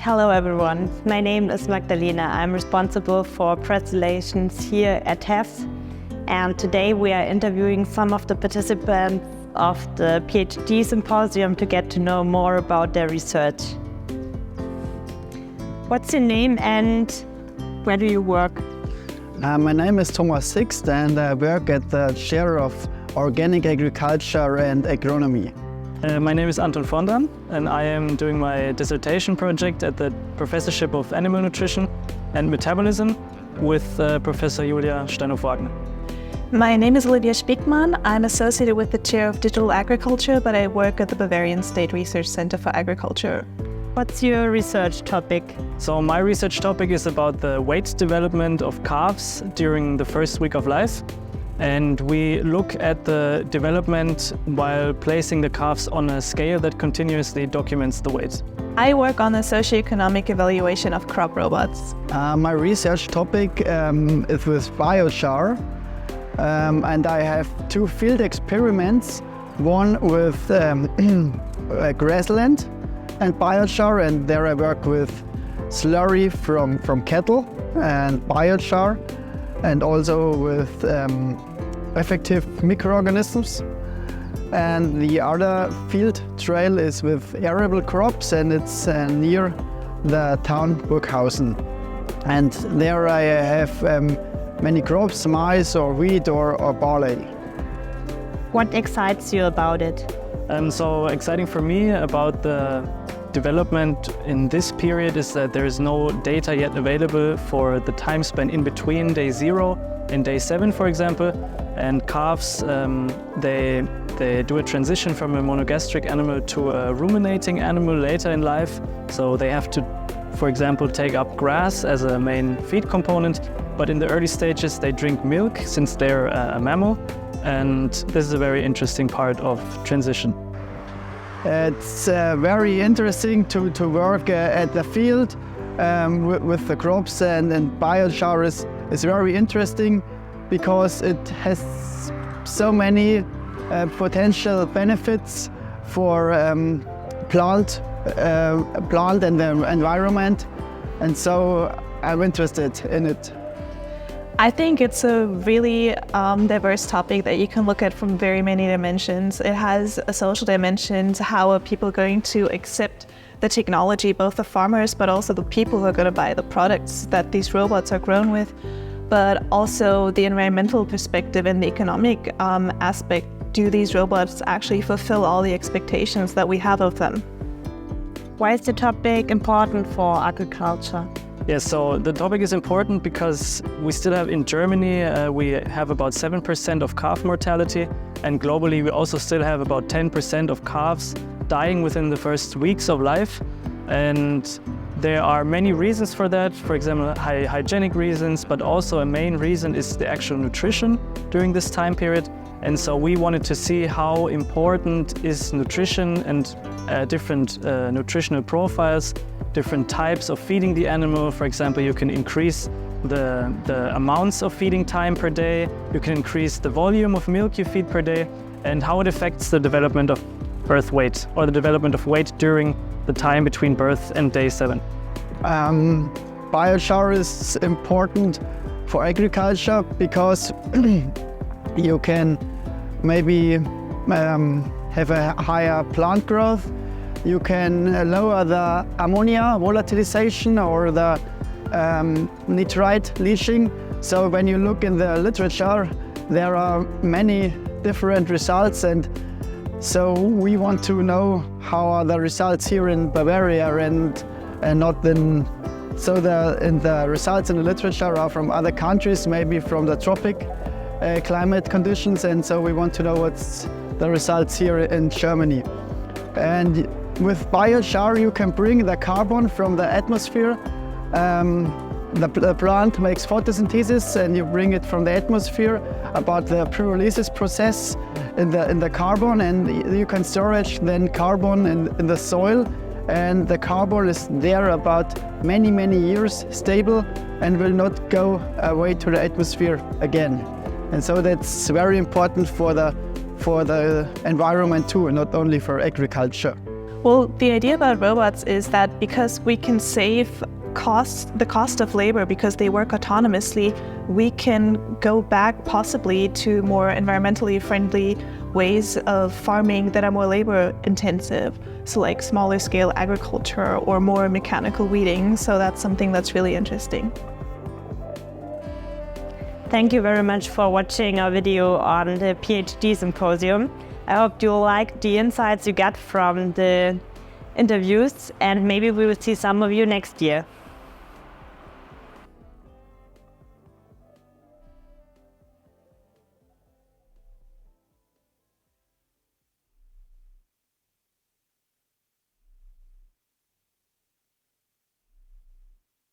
Hello everyone, my name is Magdalena. I'm responsible for press relations here at HEF, and today we are interviewing some of the participants of the PhD Symposium to get to know more about their research. What's your name and where do you work? My name is Thomas Sixt and I work at the chair of Organic Agriculture and Agronomy. My name is Anton Vondran and I am doing my dissertation project at the Professorship of Animal Nutrition and Metabolism with Professor Julia Steinhoff-Wagner. My name is Olivia Spickmann. I'm associated with the chair of Digital Agriculture, but I work at the Bavarian State Research Center for Agriculture. What's your research topic? So my research topic is about the weight development of calves during the first week of life. And we look at the development while placing the calves on a scale that continuously documents the weight. I work on the socioeconomic evaluation of crop robots. My research topic is with biochar, and I have two field experiments, one with grassland and biochar, and there I work with slurry from cattle and biochar, and also with effective microorganisms. And the other field trial is with arable crops, and it's near the town Burghausen. And there I have many crops, maize or wheat or barley. What excites you about it? So exciting for me about the development in this period is that there is no data yet available for the time span in between day 0 and day 7, for example. And calves, they do a transition from a monogastric animal to a ruminating animal later in life. So they have to, for example, take up grass as a main feed component. But in the early stages, they drink milk since they're a mammal. And this is a very interesting part of transition. It's very interesting to work at the field with the crops, and biochar is very interesting because it has so many potential benefits for plant and the environment, and so I'm interested in it. I think it's a really diverse topic that you can look at from very many dimensions. It has a social dimension, how are people going to accept the technology, both the farmers but also the people who are going to buy the products that these robots are grown with, but also the environmental perspective and the economic aspect. Do these robots actually fulfill all the expectations that we have of them? Why is the topic important for agriculture? Yes, so the topic is important because we still have in Germany, we have about 7% of calf mortality, and globally we also still have about 10% of calves dying within the first weeks of life. And there are many reasons for that, for example, hygienic reasons, but also a main reason is the actual nutrition during this time period. And so we wanted to see how important is nutrition and different nutritional profiles, different types of feeding the animal. For example, you can increase the amounts of feeding time per day, you can increase the volume of milk you feed per day, and how it affects the development of birth weight or the development of weight during the time between birth and day 7. Biochar is important for agriculture because you can maybe have a higher plant growth. You can lower the ammonia volatilization or the nitrite leaching. So when you look in the literature, there are many different results, and so we want to know how are the results here in Bavaria and not in. So the results in the literature are from other countries, maybe from the tropic climate conditions, and so we want to know what's the results here in Germany. And with biochar you can bring the carbon from the atmosphere. The plant makes photosynthesis and you bring it from the atmosphere about the pyrolysis process in the carbon, and you can storage then carbon in the soil, and the carbon is there about many years stable and will not go away to the atmosphere again. And so that's very important for the environment too, not only for agriculture. Well, the idea about robots is that because we can save the cost of labor because they work autonomously, we can go back possibly to more environmentally friendly ways of farming that are more labor intensive. So like smaller scale agriculture or more mechanical weeding. So that's something that's really interesting. Thank you very much for watching our video on the PhD Symposium. I hope you liked the insights you got from the interviews, and maybe we will see some of you next year.